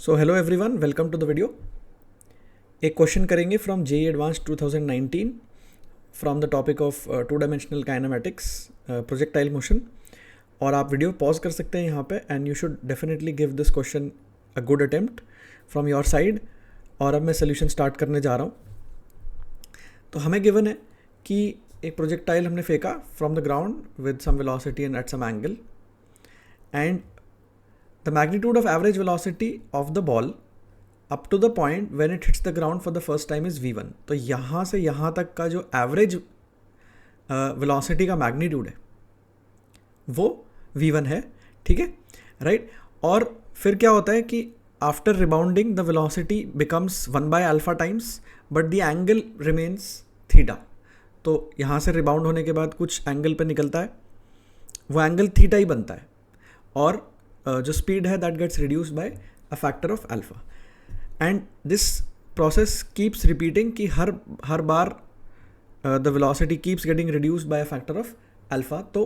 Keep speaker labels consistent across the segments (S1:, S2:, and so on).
S1: So hello everyone, welcome to the video. एक question करेंगे from JEE advance 2019 from the topic of two dimensional kinematics projectile motion. और आप video pause कर सकते हैं यहाँ पे and you should definitely give this question a good attempt from your side. और अब मैं सोल्यूशन स्टार्ट करने जा रहा हूँ। तो हमें गिवन है कि एक प्रोजेक्टाइल हमने फेंका from the ground with some velocity and at some angle, and the magnitude of average velocity of the ball up to the point when it hits the ground for the first time is v1। तो यहाँ से यहाँ तक का जो average velocity का magnitude है वो v1 है, ठीक है, राइट। और फिर क्या होता है कि after rebounding the velocity becomes 1/α times but the angle remains theta. तो यहाँ से रिबाउंड होने के बाद कुछ एंगल पे निकलता है, वो एंगल थीटा ही बनता है। और जो स्पीड है that gets reduced by a factor of alpha, and this process keeps repeating कि हर बार the velocity keeps getting reduced by a factor of alpha. तो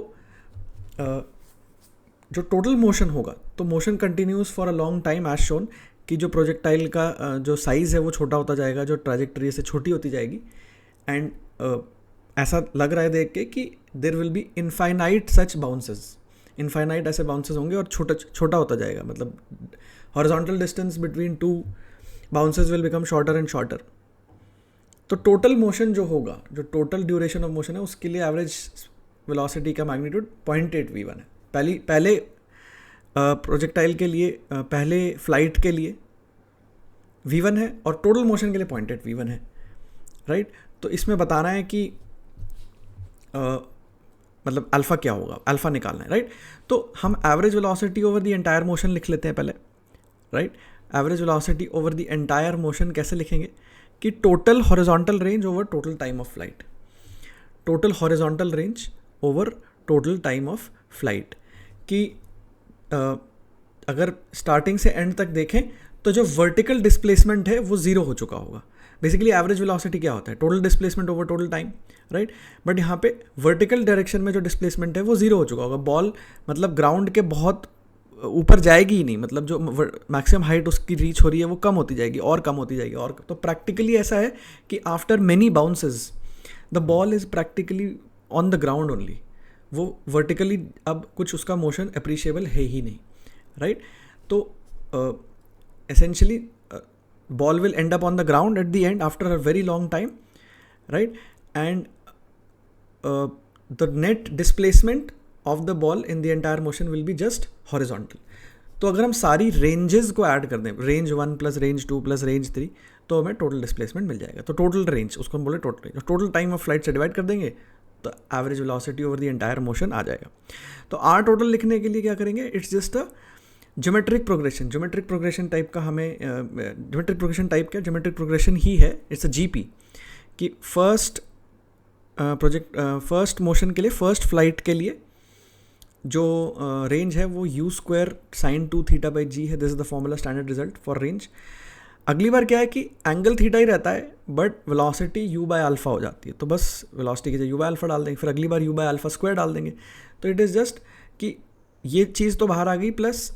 S1: जो टोटल मोशन होगा, तो motion continues for a long time as shown, कि जो projectile का जो साइज़ है वो छोटा होता जाएगा, जो ट्रैजेक्टरी से छोटी होती जाएगी। एंड ऐसा लग रहा है देख के कि there will be infinite such bounces, infinite ऐसे बाउंसेस होंगे और छोटा होता जाएगा। मतलब horizontal distance between two bounces will become shorter and shorter. तो टोटल मोशन जो होगा, जो टोटल ड्यूरेशन ऑफ मोशन है, उसके लिए एवरेज वेलोसिटी का मैग्नीट्यूड 0.8 v1 है। पहले प्रोजेक्टाइल के लिए, पहले फ्लाइट के लिए v1 है और टोटल मोशन के लिए 0.8 v1 है, राइट। तो इसमें बताना है कि मतलब अल्फ़ा क्या होगा, अल्फ़ा निकालना है, राइट। तो हम average velocity over the entire motion लिख लेते हैं पहले, right. Average velocity over the entire motion कैसे लिखेंगे कि total horizontal range over total time of flight, total horizontal range over total time of flight. कि अगर स्टार्टिंग से एंड तक देखें तो जो वर्टिकल डिस्प्लेसमेंट है वो ज़ीरो हो चुका होगा। बेसिकली एवरेज वेलोसिटी क्या होता है, total displacement over total time, right. But यहाँ पे वर्टिकल डायरेक्शन में जो डिस्प्लेसमेंट है वो ज़ीरो हो चुका होगा। बॉल मतलब ग्राउंड के बहुत ऊपर जाएगी ही नहीं, मतलब जो मैक्सिमम हाइट उसकी रीच हो रही है वो कम होती जाएगी और कम होती जाएगी। और तो प्रैक्टिकली ऐसा है कि after many bounces the ball is practically on the ground only. वो वर्टिकली अब कुछ उसका मोशन अप्रिशिएबल है ही नहीं, राइट। तो essentially ball will end up on the ground at the end after a very long time, right, and the net displacement of the ball in the entire motion will be just horizontal। तो अगर हम सारी ranges को add कर दें, range 1 plus range 2 plus range 3, तो हमें total displacement मिल जाएगा। तो टोटल रेंज, उसको हम बोले total range, total time of flight से डिवाइड कर देंगे तो average velocity over the entire motion आ जाएगा। तो आर टोटल लिखने के लिए क्या करेंगे, it's just a geometric progression type का हमें ज्योमेट्रिक प्रोग्रेशन टाइप क्या, ज्योमेट्रिक प्रोग्रेशन ही है, इट्स अ जीपी। कि फर्स्ट मोशन के लिए, फर्स्ट फ्लाइट के लिए जो रेंज है वो u² sin 2 θ/g है। This is the formula, standard result for range. अगली बार क्या है कि एंगल थीटा ही रहता है बट वेलोसिटी u/α हो जाती है। तो बस वेलोसिटी की जगह u/α डाल देंगे, फिर अगली बार u/α² डाल देंगे। तो इट इज़ जस्ट कि ये चीज़ तो बाहर आ गई प्लस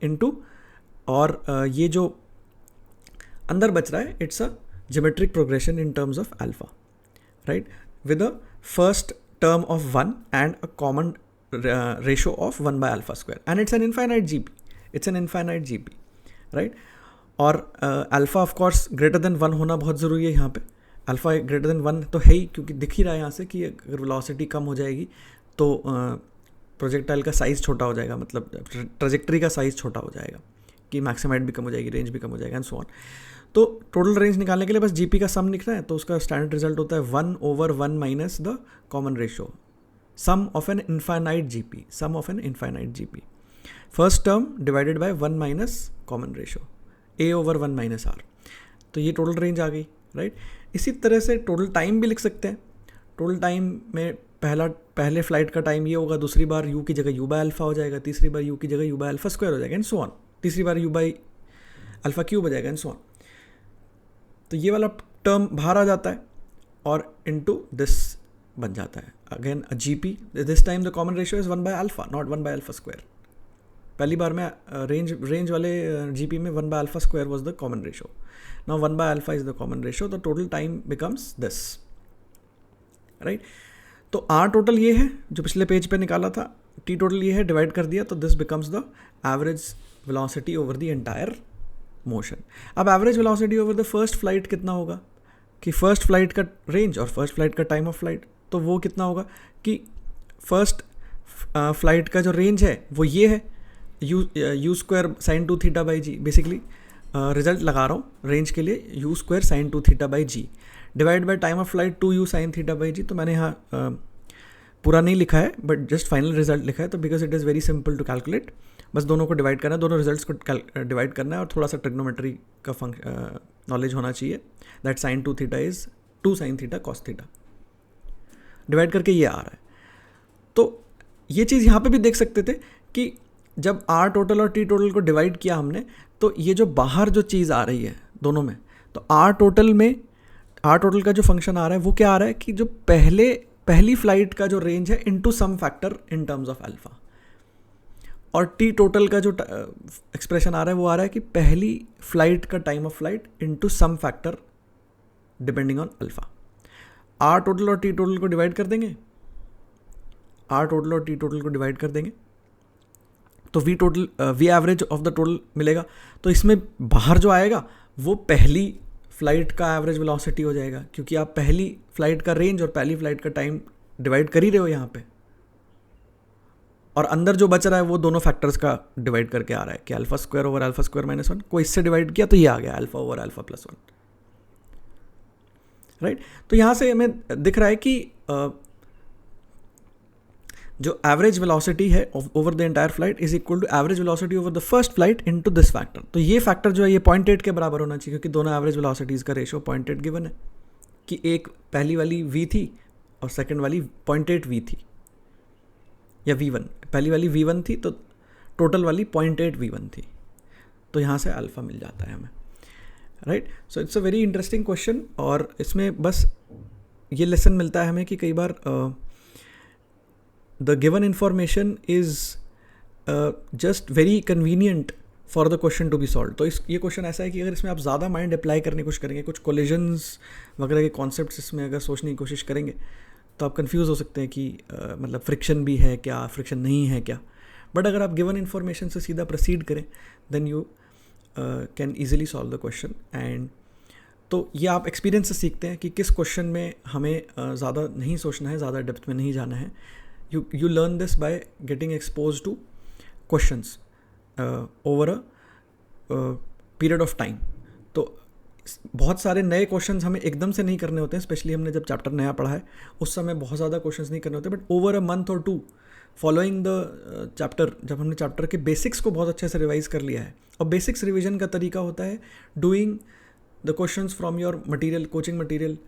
S1: इनटू, और ये जो अंदर बच रहा है it's a geometric progression in terms of alpha, right, with a first term of 1 and a common ratio of 1/α², and it's an infinite GP, right. और alpha of course greater than 1 होना बहुत ज़रूरी है यहाँ पे। अल्फा ग्रेटर देन 1 तो है ही, क्योंकि दिख ही रहा है यहाँ से कि अगर वेलोसिटी कम हो जाएगी तो प्रोजेक्टाइल का साइज़ छोटा हो जाएगा, मतलब ट्रैजेक्टरी का साइज़ छोटा हो जाएगा, कि मैक्सिमम हाइट भी कम हो जाएगी, रेंज भी कम हो जाएगा, एंड सो ऑन। तो टोटल रेंज निकालने के लिए बस जीपी का सम लिखना है। तो उसका स्टैंडर्ड रिजल्ट होता है 1/1 minus the common ratio, sum of an infinite GP, first term divided by 1 minus common ratio, a/1 minus r। तो ये टोटल रेंज आ गई, राइट। इसी तरह से टोटल टाइम भी लिख सकते हैं। टोटल टाइम में पहले फ्लाइट का टाइम ये होगा, दूसरी बार u की जगह u/α हो जाएगा, तीसरी बार u की जगह u/α² हो जाएगा, एंड सो ऑन, तीसरी बार u/α³ हो जाएगा, एंड सो ऑन। तो ये वाला टर्म बाहर आ जाता है और इनटू दिस बन जाता है again a GP. This time the common ratio is 1/α, not 1/α²। पहली बार में रेंज वाले जीपी में 1/α² was the common ratio. Now 1/α is the common ratio. The total time becomes this, right? तो R total ये है जो पिछले पेज पे निकाला था, T total ये है, डिवाइड कर दिया, तो this becomes the average velocity over the entire motion. अब average velocity over the first flight कितना होगा कि फर्स्ट फ्लाइट का रेंज और फर्स्ट फ्लाइट का टाइम ऑफ फ्लाइट, तो वो कितना होगा कि फर्स्ट फ्लाइट का जो रेंज है वो ये है u² sin 2θ/g. Basically result लगा रहा हूँ रेंज के लिए u² sin 2θ/g divide by time of flight 2u sin θ/g. तो मैंने यहाँ पूरा नहीं लिखा है बट जस्ट फाइनल रिजल्ट लिखा है, तो because it is very simple to calculate. बस दोनों को डिवाइड करना है, दोनों रिजल्ट्स को डिवाइड करना है, और थोड़ा सा ट्रिग्नोमेट्री का नॉलेज होना चाहिए. That sin 2θ is 2 sin θ cos θ. Divide करके ये आ रहा है. तो ये चीज़ यहाँ पे भी देख सकते थे कि जब R टोटल और T टोटल को डिवाइड किया हमने, तो ये जो बाहर जो चीज़ आ रही है दोनों में, तो R टोटल का जो फंक्शन आ रहा है वो क्या आ रहा है कि जो पहली फ्लाइट का जो रेंज है into some factor in terms of alpha, और टी टोटल का जो एक्सप्रेशन आ रहा है वो आ रहा है कि पहली फ्लाइट का time of flight into some factor depending on alpha. R total और टी टोटल को डिवाइड कर देंगे, आर टोटल और टी टोटल को डिवाइड कर देंगे तो V average of the total मिलेगा. तो इसमें बाहर जो आएगा वो पहली फ्लाइट का एवरेज वेलोसिटी हो जाएगा, क्योंकि आप पहली फ्लाइट का रेंज और पहली फ्लाइट का टाइम डिवाइड कर ही रहे हो यहाँ पे, और अंदर जो बच रहा है वो दोनों फैक्टर्स का डिवाइड करके आ रहा है कि α² ओवर α² - 1 को इससे डिवाइड किया तो ये आ गया α ओवर α + 1, राइट. तो यहाँ से हमें दिख रहा है कि जो एवरेज वेलोसिटी है over the entire flight is equal to average velocity over the first flight into this factor. तो ये फैक्टर जो है ये 0.8 के बराबर होना चाहिए, क्योंकि दोनों एवरेज वेलोसिटीज का रेशियो 0.8 गिवन है, कि एक पहली वाली v थी और सेकंड वाली 0.8 v थी, या v1, पहली वाली v1 थी तो टोटल वाली 0.8 v1 थी. तो यहाँ से अल्फा मिल जाता है हमें, right. So it's a very interesting question, और इसमें बस ये लेसन मिलता है हमें कि कई बार the given information is just very convenient for the question to be solved. तो ये क्वेश्चन ऐसा है कि अगर इसमें आप ज़्यादा माइंड अप्लाई करने की कोशिश करेंगे, कुछ कोलिजन्स वगैरह के कॉन्सेप्ट्स इसमें अगर सोचने की कोशिश करेंगे, तो आप कंफ्यूज हो सकते हैं कि मतलब फ्रिक्शन भी है क्या, फ्रिक्शन नहीं है क्या. बट अगर आप गिवन इन्फॉर्मेशन से सीधा प्रोसीड करें then you can easily solve the question. And तो ये आप एक्सपीरियंस से सीखते हैं कि किस क्वेश्चन में हमें ज़्यादा नहीं सोचना है, ज़्यादा डेप्थ में नहीं जाना है. You learn this by getting exposed to questions over a period of time. तो बहुत सारे नए क्वेश्चंस हमें एकदम से नहीं करने होते हैं, स्पेशली हमने जब चैप्टर नया पढ़ा है उस समय बहुत ज़्यादा क्वेश्चंस नहीं करने होते, बट ओवर अ मंथ और 2 फॉलोइंग द चैप्टर, जब हमने चैप्टर के बेसिक्स को बहुत अच्छे से रिवाइज कर लिया है, और बेसिक्स रिविजन का तरीका होता है doing the questions from your material, coaching material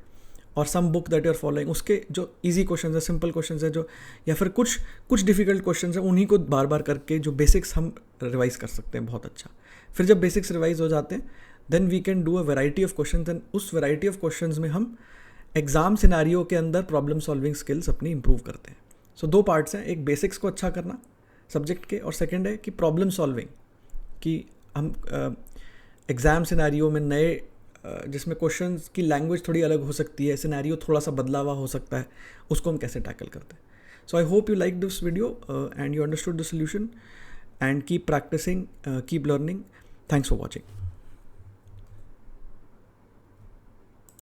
S1: और some book that you are following. उसके जो इजी क्वेश्चंस है, सिंपल क्वेश्चंस है जो, या फिर कुछ डिफिकल्ट क्वेश्चंस है, उन्हीं को बार बार करके जो बेसिक्स हम रिवाइज कर सकते हैं बहुत अच्छा. फिर जब बेसिक्स रिवाइज हो जाते हैं then we can do a variety of questions, and उस वैरायटी ऑफ क्वेश्चंस में हम एग्जाम सिनारियो के अंदर प्रॉब्लम सॉल्विंग स्किल्स अपनी इंप्रूव करते हैं. सो 2 पार्ट्स हैं, एक बेसिक्स को अच्छा करना सब्जेक्ट के, और सेकेंड है कि प्रॉब्लम सॉल्विंग, कि हम एग्ज़ाम सिनारियो में नए जिसमें क्वेश्चंस की लैंग्वेज थोड़ी अलग हो सकती है, सिनेरियो थोड़ा सा बदला हुआ हो सकता है, उसको हम कैसे टैकल करते हैं. So I hope you like this video and you understood the solution, and keep practising, keep learning. Thanks for watching.